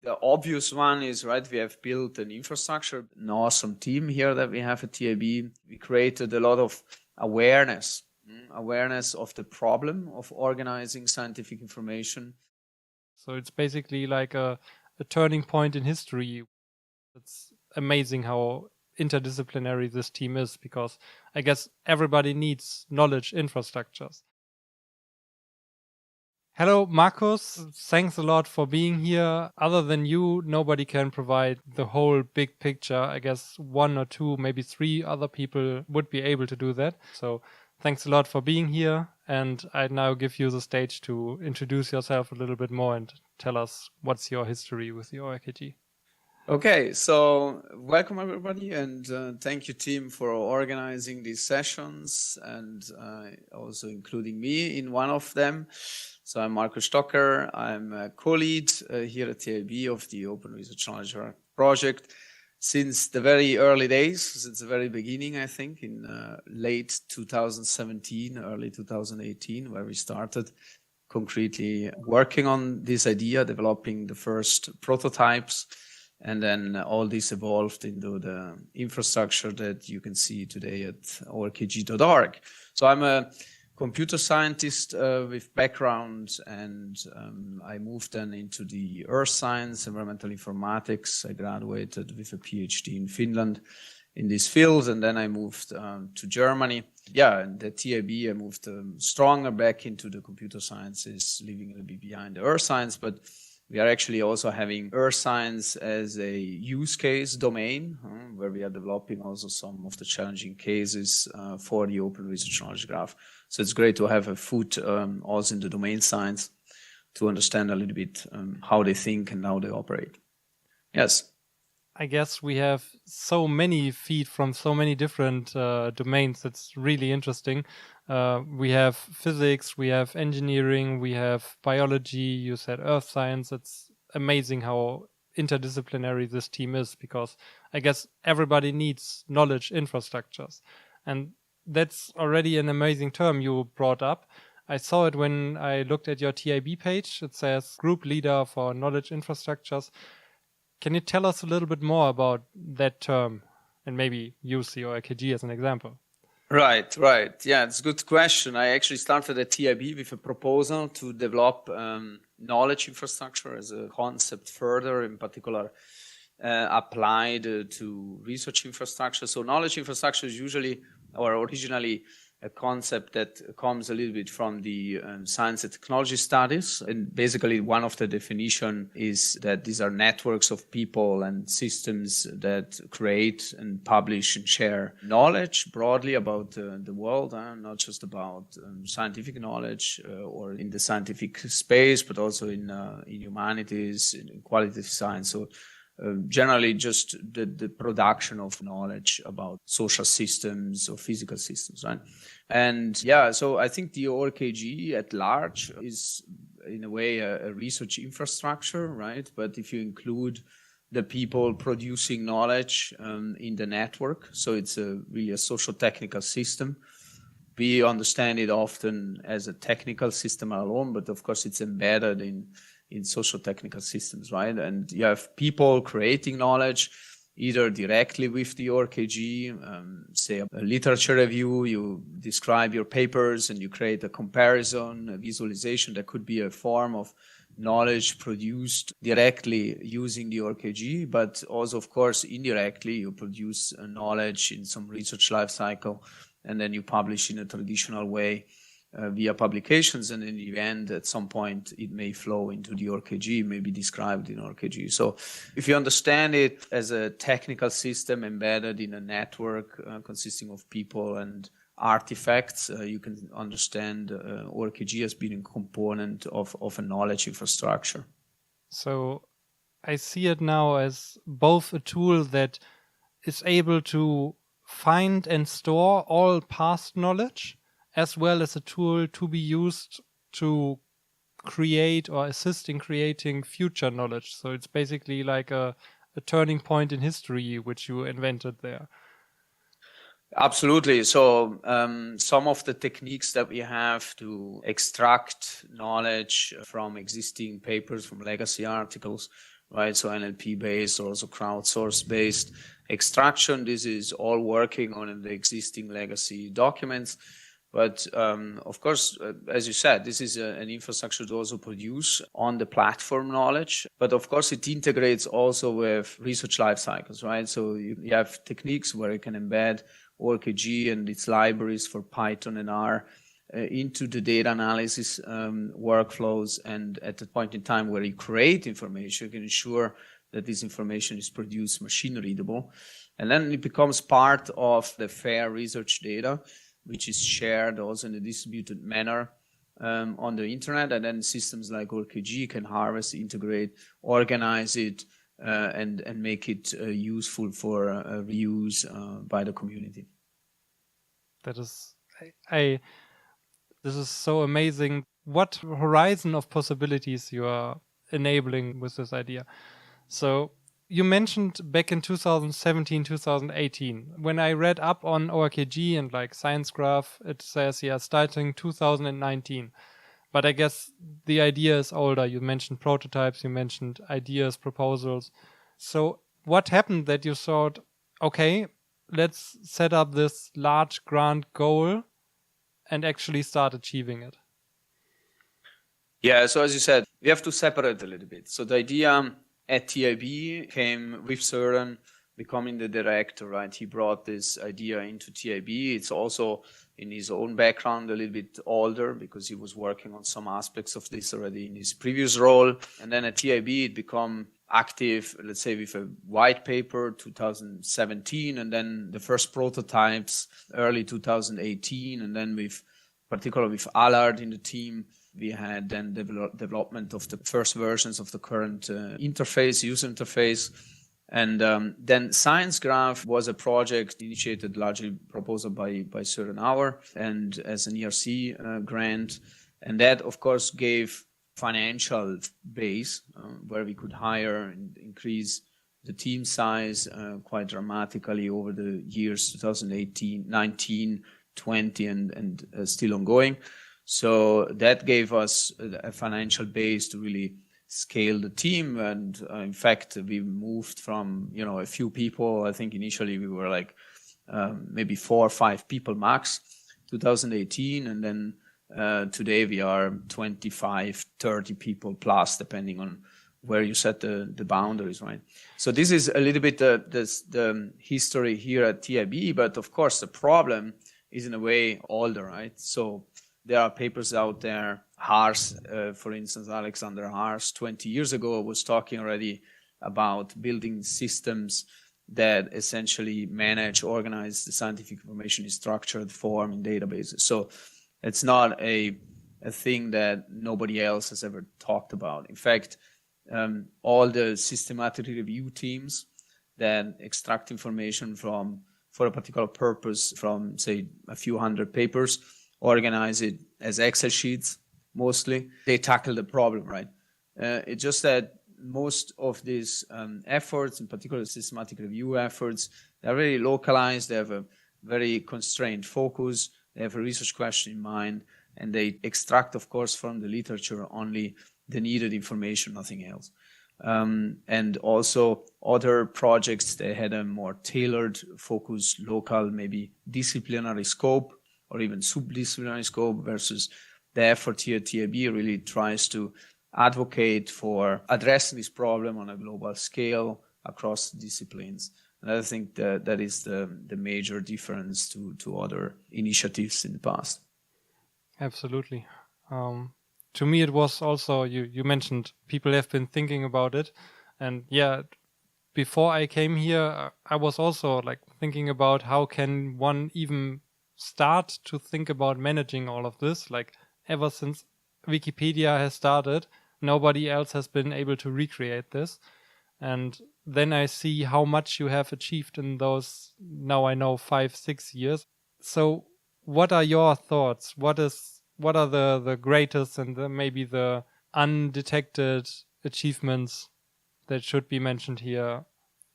The obvious one is, right, we have built an infrastructure, an awesome team here that we have at TAB. We created a lot of awareness of the problem of organizing scientific information. So it's basically like a turning point in history. It's amazing how interdisciplinary this team is, because I guess everybody needs knowledge infrastructures. Hello, Markus. Thanks a lot for being here. Other than you, nobody can provide the whole big picture. I guess 1 or 2, maybe 3 other people would be able to do that. So thanks a lot for being here. And I now give you the stage to introduce yourself a little bit more and tell us what's your history with the ORKG. Okay, so welcome everybody, and thank you, team, for organizing these sessions, and also including me in one of them. So I'm Markus Stocker. I'm a co-lead here at TAB of the Open Research Knowledge project since the very early days, since the very beginning, I think, in late 2017, early 2018, where we started concretely working on this idea, developing the first prototypes. And then all this evolved into the infrastructure that you can see today at orkg.org. So I'm a computer scientist with background, and I moved then into the earth science, environmental informatics. I graduated with a PhD in Finland in this field, and then I moved to Germany. Yeah, and at TAB I moved stronger back into the computer sciences, leaving a little bit behind the earth science, but we are actually also having earth science as a use case domain, where we are developing also some of the challenging cases for the Open Research Knowledge Graph. So it's great to have a foot also in the domain science to understand a little bit how they think and how they operate. Yes. I guess we have so many feed from so many different domains. That's really interesting. We have physics, we have engineering, we have biology, you said earth science. It's amazing how interdisciplinary this team is, because I guess everybody needs knowledge infrastructures. And that's already an amazing term you brought up. I saw it when I looked at your TAB page. It says Group Leader for Knowledge Infrastructures. Can you tell us a little bit more about that term and maybe use the ORKG as an example? Right. Yeah, it's a good question. I actually started at TAB with a proposal to develop knowledge infrastructure as a concept further, in particular applied to research infrastructure. So knowledge infrastructure is usually, or originally, a concept that comes a little bit from the science and technology studies. And basically one of the definition is that these are networks of people and systems that create and publish and share knowledge broadly about the world, not just about scientific knowledge or in the scientific space, but also in humanities, in qualitative science. So generally just the production of knowledge about social systems or physical systems, right? And yeah, so I think the ORKG at large is in a way a research infrastructure, right? But if you include the people producing knowledge in the network, so it's really a social technical system. We understand it often as a technical system alone, but of course it's embedded in social technical systems, right? And you have people creating knowledge either directly with the ORKG, say a literature review, you describe your papers and you create a comparison, a visualization that could be a form of knowledge produced directly using the ORKG, but also, of course, indirectly you produce knowledge in some research life cycle and then you publish in a traditional way via publications, and in the end, at some point, it may flow into the ORKG, may be described in ORKG. So if you understand it as a technical system embedded in a network consisting of people and artifacts, you can understand ORKG as being a component of a knowledge infrastructure. So I see it now as both a tool that is able to find and store all past knowledge, as well as a tool to be used to create or assist in creating future knowledge. So it's basically like a turning point in history, which you invented there. Absolutely. So some of the techniques that we have to extract knowledge from existing papers, from legacy articles, right? So NLP-based, also crowdsource-based extraction. This is all working on the existing legacy documents. But of course, as you said, this is an infrastructure to also produce on the platform knowledge. But of course, it integrates also with research life cycles, right? So you have techniques where you can embed ORKG and its libraries for Python and R into the data analysis workflows. And at the point in time where you create information, you can ensure that this information is produced machine readable. And then it becomes part of the FAIR research data, which is shared also in a distributed manner on the internet. And then systems like ORKG can harvest, integrate, organize it, and make it useful for reuse by the community. That is, this is so amazing. What horizon of possibilities you are enabling with this idea? So you mentioned back in 2017, 2018. When I read up on ORKG and like Science Graph, it says, yeah, starting 2019. But I guess the idea is older. You mentioned prototypes, you mentioned ideas, proposals. So what happened that you thought, okay, let's set up this large grand goal and actually start achieving it? Yeah, so as you said, we have to separate a little bit. So the idea at TIB came with Søren becoming the director, right? He brought this idea into TIB. It's also in his own background a little bit older because he was working on some aspects of this already in his previous role. And then at TIB, it became active, let's say, with a white paper 2017, and then the first prototypes early 2018, and then particularly with Allard in the team, we had then development of the first versions of the current user interface. And then Science Graph was a project initiated largely proposal by Søren Auer and as an ERC grant. And that, of course, gave financial base where we could hire and increase the team size quite dramatically over the years 2018, 19, 20, and still ongoing. So that gave us a financial base to really scale the team. And in fact, we moved from, a few people. I think initially we were like maybe 4 or 5 people max, 2018. And then today we are 25, 30 people plus, depending on where you set the boundaries, right? So this is a little bit the history here at TIB. But of course, the problem is in a way older, right? So there are papers out there. Haars, for instance, Alexander Haars, 20 years ago was talking already about building systems that essentially manage, organize the scientific information in structured form in databases. So it's not a thing that nobody else has ever talked about. In fact, all the systematic review teams that extract information for a particular purpose from, say, a few hundred papers, organize it as Excel sheets, mostly. They tackle the problem, right? It's just that most of these efforts, in particular systematic review efforts, they're very localized. They have a very constrained focus. They have a research question in mind, and they extract, of course, from the literature only the needed information, nothing else. And also other projects, they had a more tailored focus, local, maybe disciplinary scope, or even subdisciplinary scope, versus the effort here at TIB really tries to advocate for addressing this problem on a global scale across disciplines. And I think that is the major difference to other initiatives in the past. Absolutely. To me, it was also, you mentioned people have been thinking about it. And yeah, before I came here, I was also like thinking about how can one even start to think about managing all of this. Like ever since Wikipedia has started, nobody else has been able to recreate this. And then I see how much you have achieved in those, now I know, 5-6 years. So what are your thoughts? What are the greatest and maybe the undetected achievements that should be mentioned here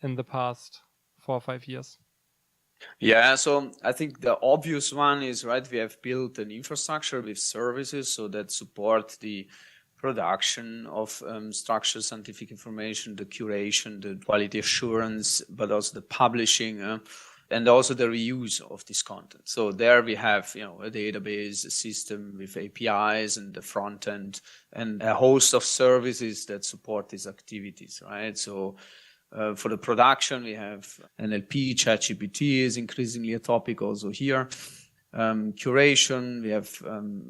in the past 4 or 5 years? Yeah, so I think the obvious one is, right, we have built an infrastructure with services so that support the production of structured scientific information, the curation, the quality assurance, but also the publishing, and also the reuse of this content. So there we have, a database, a system with APIs and the front end, and a host of services that support these activities, right? So for the production, we have NLP, ChatGPT is increasingly a topic also here. Curation, we have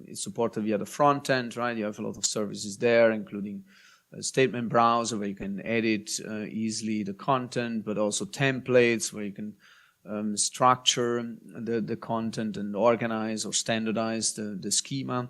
it's supported via the front end, right? You have a lot of services there, including a statement browser where you can edit easily the content, but also templates where you can structure the content and organize or standardize the schema.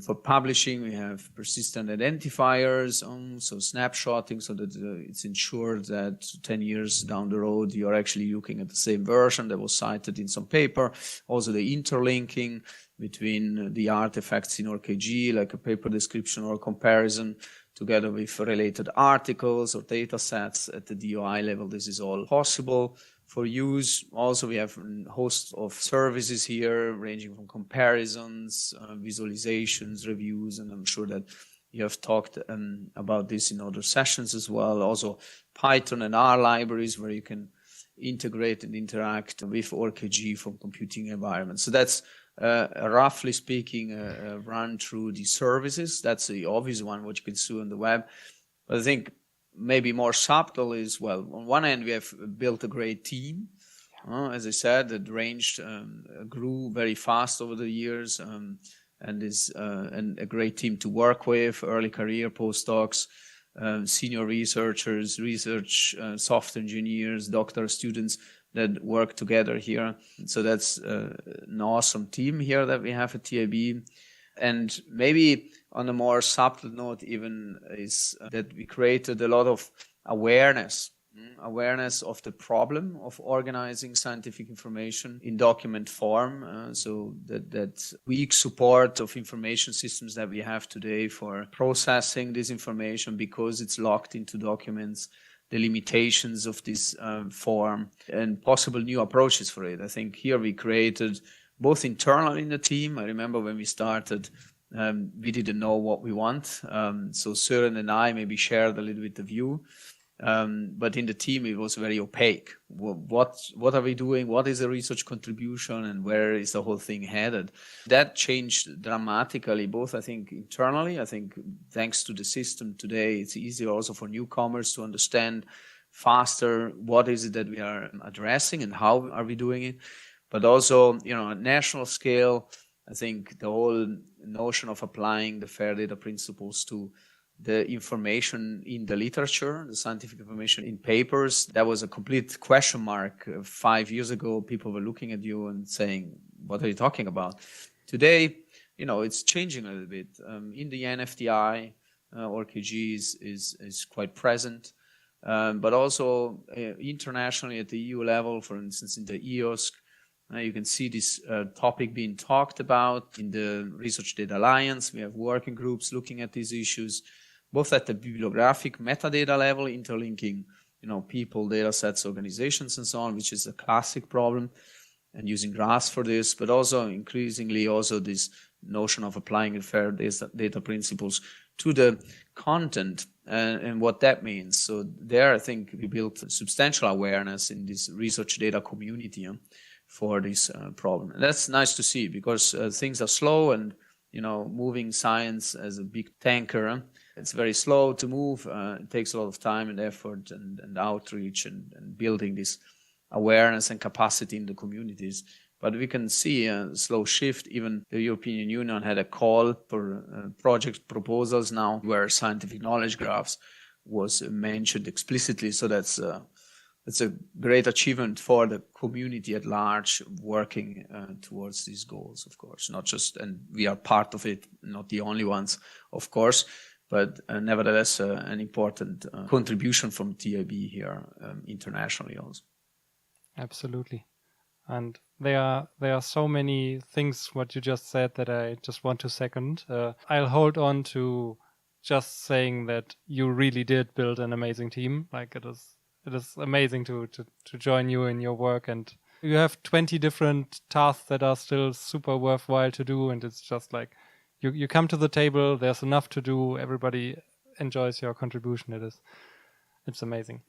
For publishing, we have persistent identifiers, so snapshotting, so that it's ensured that 10 years down the road, you're actually looking at the same version that was cited in some paper. Also the interlinking between the artifacts in ORKG, like a paper description or comparison, together with related articles or data sets at the DOI level. This is all possible for use. Also, we have a host of services here, ranging from comparisons, visualizations, reviews, and I'm sure that you have talked about this in other sessions as well. Also, Python and R libraries where you can integrate and interact with ORKG from computing environments. So that's roughly speaking a run through the services. That's the obvious one, what you can see on the web. But I think maybe more subtle is, well, on one end, we have built a great team. As I said, it grew very fast over the years, and is and a great team to work with, early career postdocs, senior researchers, software engineers, doctoral students that work together here. So that's an awesome team here that we have at TIB. And maybe on a more subtle note even is that we created a lot of awareness of the problem of organizing scientific information in document form. So that weak support of information systems that we have today for processing this information because it's locked into documents, the limitations of this form, and possible new approaches for it. I think here we created both internally in the team. I remember when we started, we didn't know what we want. So Søren and I maybe shared a little bit the view. But in the team, it was very opaque. What are we doing? What is the research contribution, and where is the whole thing headed? That changed dramatically, both I think internally. I think thanks to the system today, it's easier also for newcomers to understand faster what is it that we are addressing and how are we doing it. But also, at national scale, I think the whole notion of applying the fair data principles to the information in the literature, the scientific information in papers, that was a complete question mark. 5 years ago, people were looking at you and saying, what are you talking about? Today, it's changing a little bit. In the NFDI, ORKG is quite present. But also internationally at the EU level, for instance, in the EOSC, you can see this topic being talked about in the Research Data Alliance. We have working groups looking at these issues, both at the bibliographic metadata level, interlinking, people, data sets, organizations, and so on, which is a classic problem, and using graphs for this, but also increasingly also this notion of applying the fair data principles to the content and what that means. So there, I think we built substantial awareness in this research data community for this problem. And that's nice to see, because things are slow, and moving science as a big tanker, it's very slow to move. It takes a lot of time and effort and outreach and building this awareness and capacity in the communities. But we can see a slow shift. Even the European Union had a call for project proposals now where scientific knowledge graphs was mentioned explicitly. So that's a great achievement for the community at large, working towards these goals, of course. Not just, and we are part of it, not the only ones, of course, but nevertheless an important contribution from TIB here internationally also. Absolutely. And there are so many things what you just said that I just want to second. I'll hold on to just saying that you really did build an amazing team. Like it is amazing to join you in your work, and you have 20 different tasks that are still super worthwhile to do, and it's just like you come to the table, there's enough to do, everybody enjoys your contribution. It's amazing.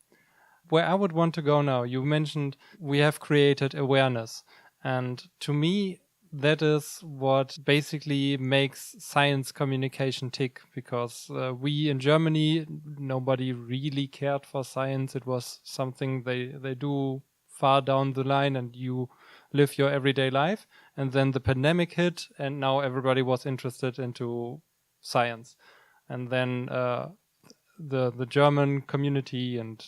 Where I would want to go now, you mentioned we have created awareness. And to me, that is what basically makes science communication tick, because we in Germany, nobody really cared for science. It was something they do far down the line and you live your everyday life. And then the pandemic hit and now everybody was interested into science. And then the German community and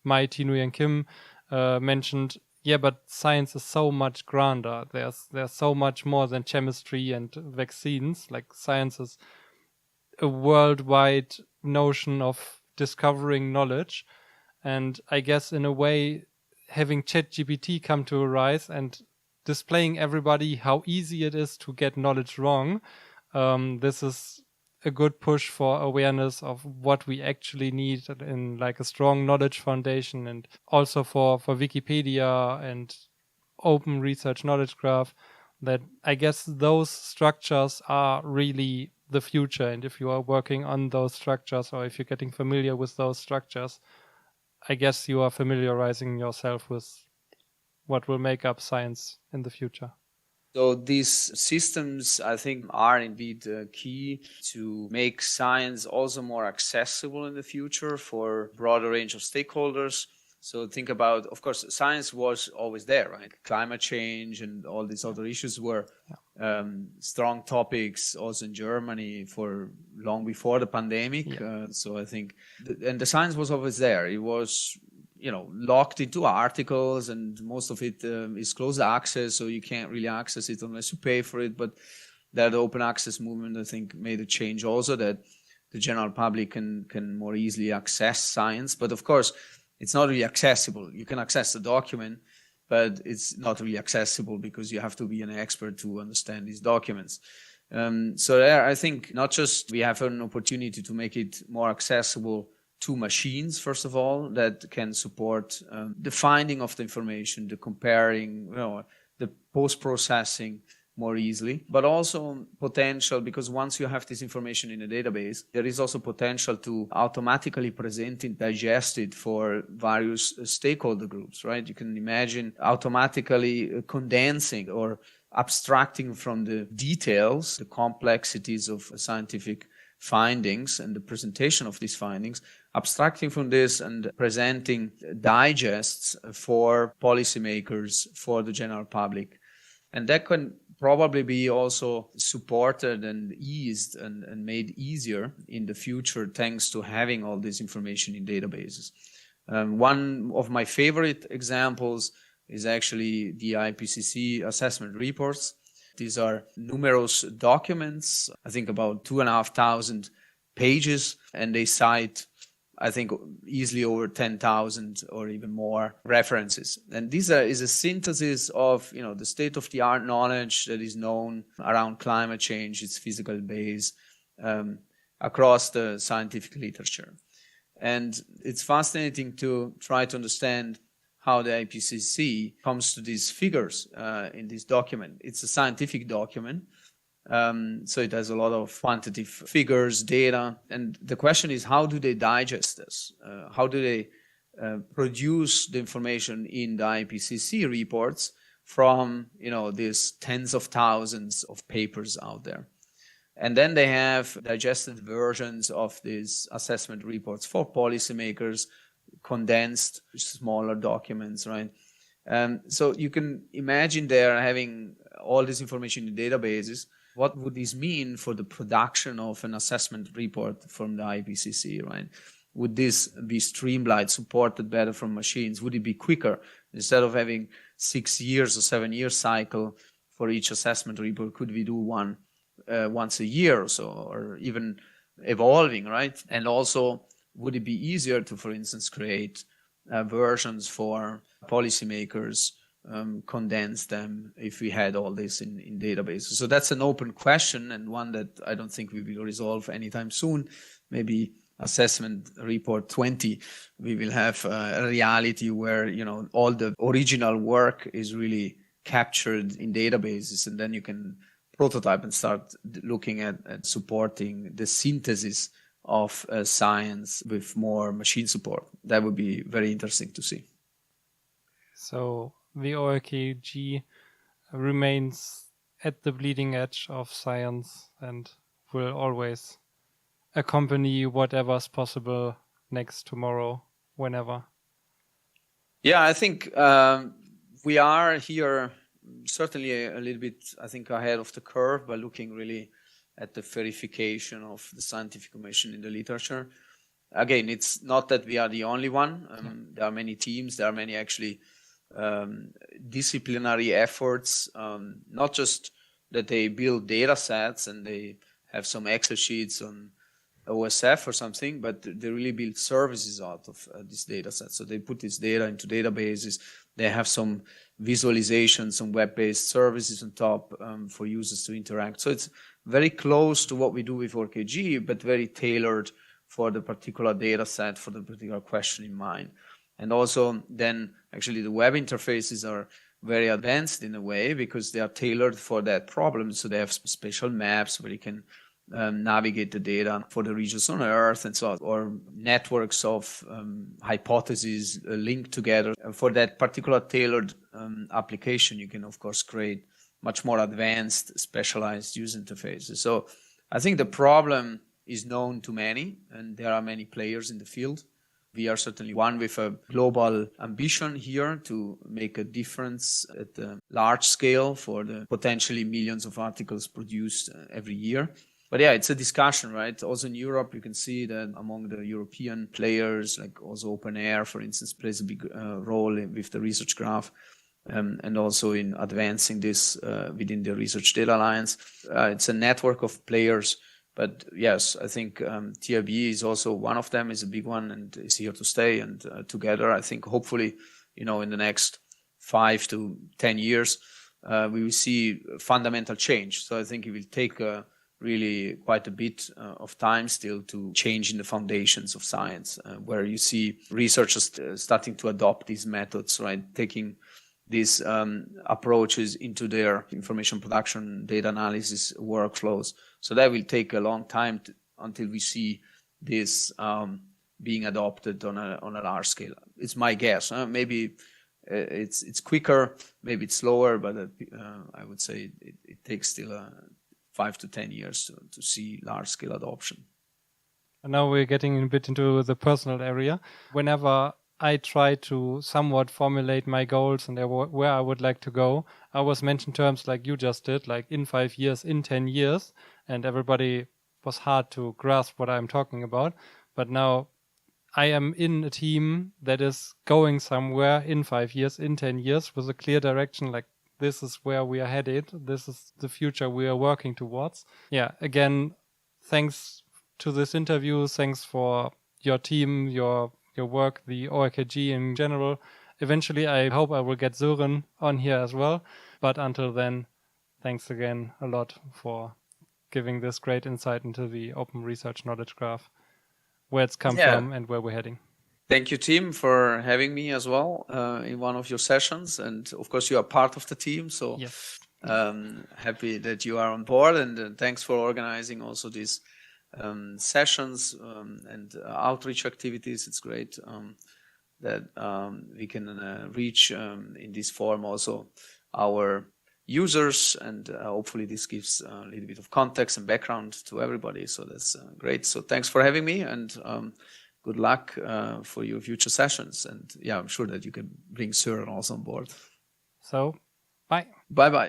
Tinu and Kim mentioned, yeah, but science is so much grander. There's so much more than chemistry and vaccines. Like, science is a worldwide notion of discovering knowledge. And I guess in a way, having ChatGPT come to arise and displaying everybody how easy it is to get knowledge wrong, this is a good push for awareness of what we actually need in like a strong knowledge foundation, and also for Wikipedia and open research knowledge graph, that I guess those structures are really the future. And if you are working on those structures, or if you're getting familiar with those structures, I guess you are familiarizing yourself with what will make up science in the future. So these systems, I think, are indeed key to make science also more accessible in the future for a broader range of stakeholders. So think about, of course, science was always there, right? Climate change and all these other issues were strong topics also in Germany for long before the pandemic. So I think, and the science was always there. It was, locked into articles, and most of it is closed access, so you can't really access it unless you pay for it. But that open access movement, I think, made a change also, that the general public can more easily access science. But of course, it's not really accessible. You can access the document, but it's not really accessible because you have to be an expert to understand these documents. So there, I think, not just we have an opportunity to make it more accessible to machines, first of all, that can support the finding of the information, the comparing, the post-processing more easily, but also potential, because once you have this information in a database, there is also potential to automatically present it, digest it for various stakeholder groups, right? You can imagine automatically condensing or abstracting from the details, the complexities of scientific findings and the presentation of these findings, abstracting from this and presenting digests for policymakers, for the general public. And that can probably be also supported and eased and made easier in the future thanks to having all this information in databases. One of my favorite examples is actually the IPCC assessment reports. These are numerous documents, I think about 2,500 pages, and they cite, I think, easily over 10,000 or even more references. And this is a synthesis of, the state-of-the-art knowledge that is known around climate change, its physical base, across the scientific literature. And it's fascinating to try to understand how the IPCC comes to these figures in this document. It's a scientific document, so it has a lot of quantitative figures, data. And the question is, how do they digest this? How do they produce the information in the IPCC reports from, these tens of thousands of papers out there? And then they have digested versions of these assessment reports for policymakers, condensed, smaller documents, right? So you can imagine they're having all this information in databases. What would this mean for the production of an assessment report from the IPCC, right? Would this be streamlined, supported better from machines? Would it be quicker? Instead of having 6 years or 7 year cycle for each assessment report, could we do one once a year or so, or even evolving, right? And also, would it be easier to, for instance, create versions for policymakers, condense them if we had all this in databases? So that's an open question, and one that I don't think we will resolve anytime soon. Maybe assessment report 20, we will have a reality where, all the original work is really captured in databases, and then you can prototype and start looking at supporting the synthesis of science with more machine support. That would be very interesting to see. So the ORKG remains at the bleeding edge of science and will always accompany whatever's possible next, tomorrow, whenever. Yeah, I think we are here certainly a little bit, I think, ahead of the curve by looking really at the verification of the scientific information in the literature. Again, it's not that we are the only one. There are many teams, there are many actually disciplinary efforts, not just that they build data sets and they have some Excel sheets on OSF or something, but they really build services out of this data set. So they put this data into databases. They have some visualization, some web-based services on top for users to interact. So it's very close to what we do with ORKG, but very tailored for the particular data set, for the particular question in mind. And also then actually the web interfaces are very advanced in a way because they are tailored for that problem. So they have special maps where you can navigate the data for the regions on Earth and so on, or networks of hypotheses linked together. For that particular tailored application, you can, of course, create much more advanced, specialized user interfaces. So I think the problem is known to many, and there are many players in the field. We are certainly one with a global ambition here to make a difference at the large scale for the potentially millions of articles produced every year. But yeah, it's a discussion, right? Also in Europe, you can see that among the European players, like also OpenAir, for instance, plays a big role with the Research Graph, and also in advancing this within the Research Data Alliance. It's a network of players. But yes, I think TIB is also one of them, is a big one and is here to stay. And together, I think hopefully, in the next 5 to 10 years, we will see fundamental change. So I think it will take really quite a bit of time still to change in the foundations of science, where you see researchers starting to adopt these methods, right? Taking these approaches into their information production, data analysis workflows. So that will take a long time until we see this being adopted on a large scale. It's my guess. Maybe it's quicker, maybe it's slower, but I would say it takes still 5 to 10 years to see large-scale adoption. And now we're getting a bit into the personal area. Whenever I try to somewhat formulate my goals and where I would like to go, I always mention terms like you just did, like in 5 years, in 10 years, and everybody was hard to grasp what I'm talking about. But now I am in a team that is going somewhere in 5 years, in 10 years with a clear direction, like this is where we are headed. This is the future we are working towards. Yeah, again, thanks to this interview. Thanks for your team, your work, the ORKG in general. Eventually, I hope I will get Sören on here as well. But until then, thanks again a lot for giving this great insight into the Open Research Knowledge Graph, where it's come from and where we're heading. Thank you, Tim, for having me as well in one of your sessions. And of course, you are part of the team. So yes. Happy that you are on board. And thanks for organizing also these sessions and outreach activities. It's great that we can reach in this form also our users. And hopefully this gives a little bit of context and background to everybody. So that's great. So thanks for having me. And good luck for your future sessions. And yeah, I'm sure that you can bring Sören also on board. So, bye. Bye-bye.